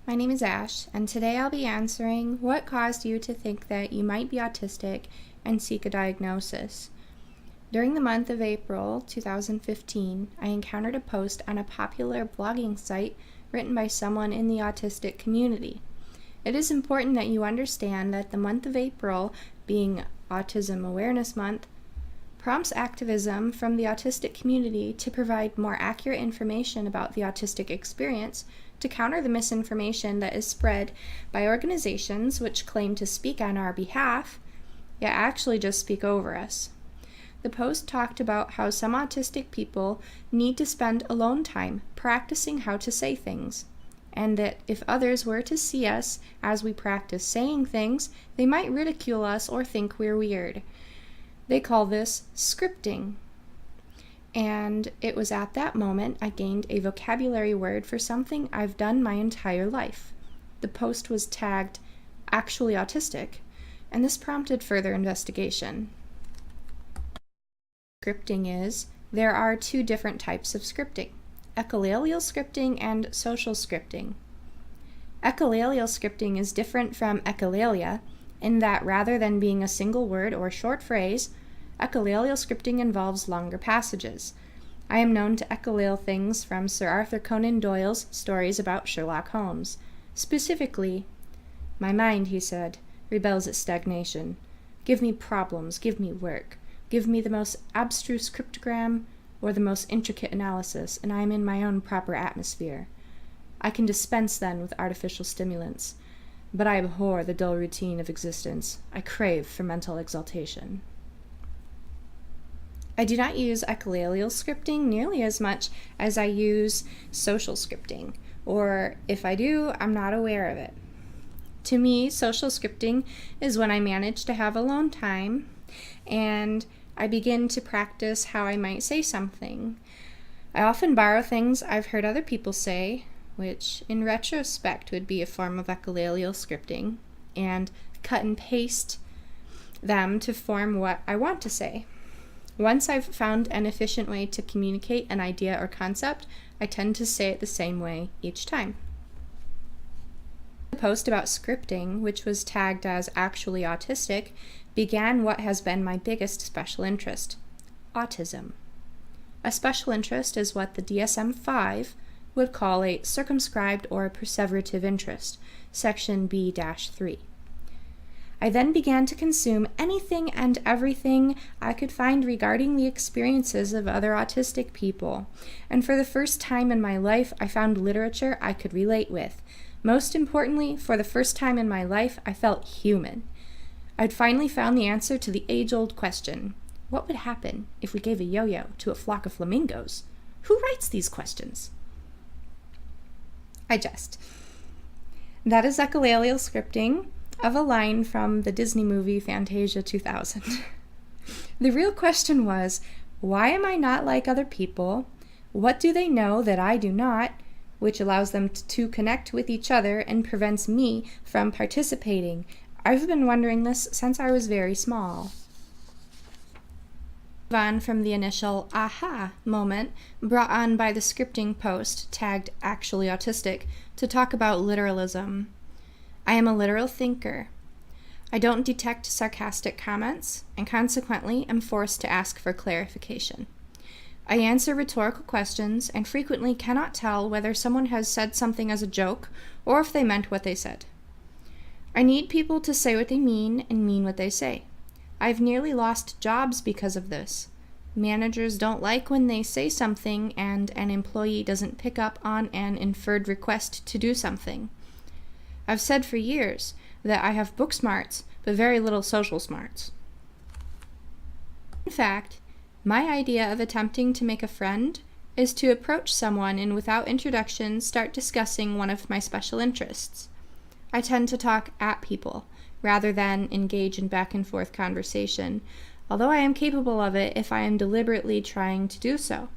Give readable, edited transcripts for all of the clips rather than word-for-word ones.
My name is Ash, and today I'll be answering what caused you to think that you might be autistic and seek a diagnosis. During the month of April 2015, I encountered a post on a popular blogging site written by someone in the autistic community. It is important that you understand that the month of April, being Autism Awareness Month, prompts activism from the autistic community to provide more accurate information about the autistic experience to counter the misinformation that is spread by organizations which claim to speak on our behalf, yet actually just speak over us. The post talked about how some autistic people need to spend alone time practicing how to say things, and that if others were to see us as we practice saying things, they might ridicule us or think we're weird. They call this scripting. And it was at that moment I gained a vocabulary word for something I've done my entire life. The post was tagged actuallyautistic, and this prompted further investigation. Scripting is, there are two different types of scripting: echolalial scripting and social scripting. Echolalial scripting is different from echolalia in that rather than being a single word or short phrase, echolalial scripting involves longer passages. I am known to echolale things from Sir Arthur Conan Doyle's stories about Sherlock Holmes. Specifically, "My mind," he said, "rebels at stagnation. Give me problems, give me work. Give me the most abstruse cryptogram or the most intricate analysis, and I am in my own proper atmosphere. I can dispense then with artificial stimulants. But I abhor the dull routine of existence. I crave for mental exaltation." I do not use echolalial scripting nearly as much as I use social scripting, or if I do, I'm not aware of it. To me, social scripting is when I manage to have alone time and I begin to practice how I might say something. I often borrow things I've heard other people say, which in retrospect would be a form of echolalial scripting, and cut and paste them to form what I want to say. Once I've found an efficient way to communicate an idea or concept, I tend to say it the same way each time. The post about scripting, which was tagged as actually autistic, began what has been my biggest special interest: autism. A special interest is what the DSM-5 would call a circumscribed or perseverative interest, section B-3. I then began to consume anything and everything I could find regarding the experiences of other autistic people, and for the first time in my life, I found literature I could relate with. Most importantly, for the first time in my life, I felt human. I'd finally found the answer to the age-old question: what would happen if we gave a yo-yo to a flock of flamingos? Who writes these questions? I jest. That is echolalial scripting of a line from the Disney movie Fantasia 2000. The real question was, why am I not like other people? What do they know that I do not, which allows them to connect with each other and prevents me from participating? I've been wondering this since I was very small. On from the initial aha moment brought on by the scripting post tagged actually autistic to talk about literalism. I am a literal thinker. I don't detect sarcastic comments and consequently am forced to ask for clarification. I answer rhetorical questions and frequently cannot tell whether someone has said something as a joke or if they meant what they said. I need people to say what they mean and mean what they say. I've nearly lost jobs because of this. Managers don't like when they say something and an employee doesn't pick up on an inferred request to do something. I've said for years that I have book smarts, but very little social smarts. In fact, my idea of attempting to make a friend is to approach someone and without introduction start discussing one of my special interests. I tend to talk at people, rather than engage in back and forth conversation, although I am capable of it if I am deliberately trying to do so.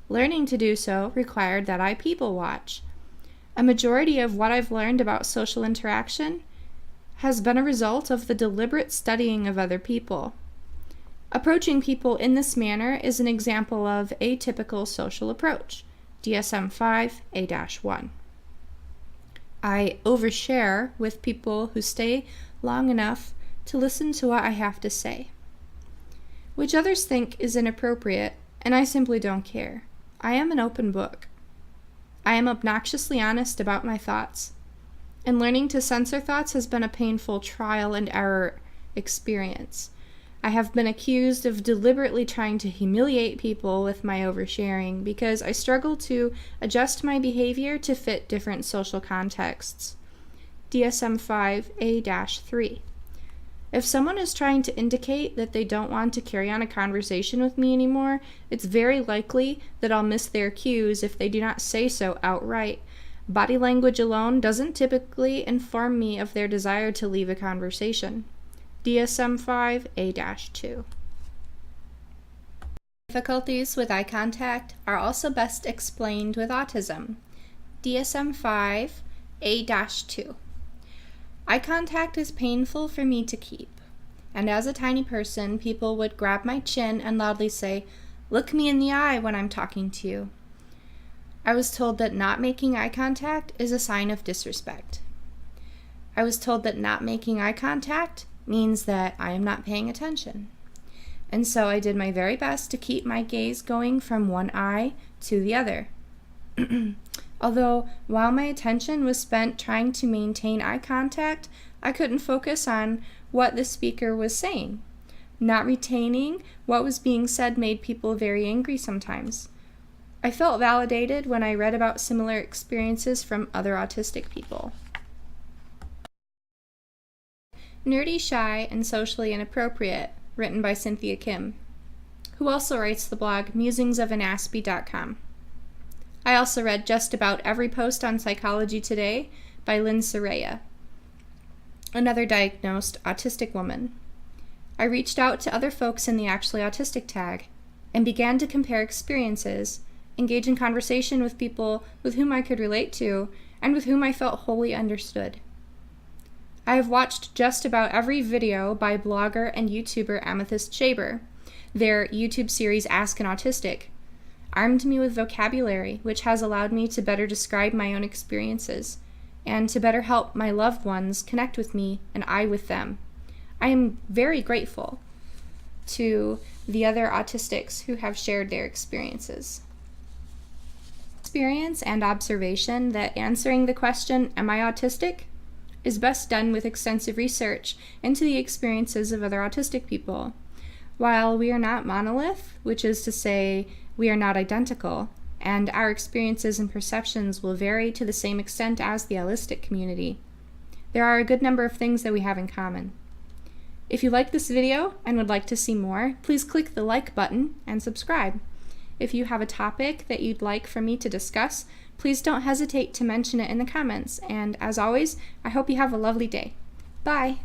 Learning to do so required that I people watch. A majority of what I've learned about social interaction has been a result of the deliberate studying of other people. Approaching people in this manner is an example of atypical social approach, DSM-5 A-1. I overshare with people who stay long enough to listen to what I have to say, which others think is inappropriate, and I simply don't care. I am an open book. I am obnoxiously honest about my thoughts, and learning to censor thoughts has been a painful trial and error experience. I have been accused of deliberately trying to humiliate people with my oversharing because I struggle to adjust my behavior to fit different social contexts. DSM-5A-3. If someone is trying to indicate that they don't want to carry on a conversation with me anymore, it's very likely that I'll miss their cues if they do not say so outright. Body language alone doesn't typically inform me of their desire to leave a conversation. DSM-5A-2. Difficulties with eye contact are also best explained with autism. DSM-5A-2. Eye contact is painful for me to keep, and as a tiny person, people would grab my chin and loudly say, "Look me in the eye when I'm talking to you." I was told that not making eye contact is a sign of disrespect. I was told that not making eye contact means that I am not paying attention. And so I did my very best to keep my gaze going from one eye to the other. Although, while my attention was spent trying to maintain eye contact, I couldn't focus on what the speaker was saying. Not retaining what was being said made people very angry sometimes. I felt validated when I read about similar experiences from other autistic people. Nerdy, Shy, and Socially Inappropriate, written by Cynthia Kim, who also writes the blog musingsofanAspie.com. I also read just about every post on Psychology Today by Lynn Soraya, another diagnosed autistic woman. I reached out to other folks in the Actually Autistic tag and began to compare experiences, engage in conversation with people with whom I could relate to and with whom I felt wholly understood. I have watched just about every video by blogger and YouTuber Amethyst Shaber. Their YouTube series Ask an Autistic armed me with vocabulary, which has allowed me to better describe my own experiences and to better help my loved ones connect with me and I with them. I am very grateful to the other autistics who have shared their experiences. Experience and observation that answering the question, "Am I autistic?" is best done with extensive research into the experiences of other autistic people. While we are not monolith, which is to say we are not identical, and our experiences and perceptions will vary to the same extent as the allistic community, there are a good number of things that we have in common. If you like this video and would like to see more, please click the like button and subscribe. If you have a topic that you'd like for me to discuss, please don't hesitate to mention it in the comments. And as always, I hope you have a lovely day. Bye!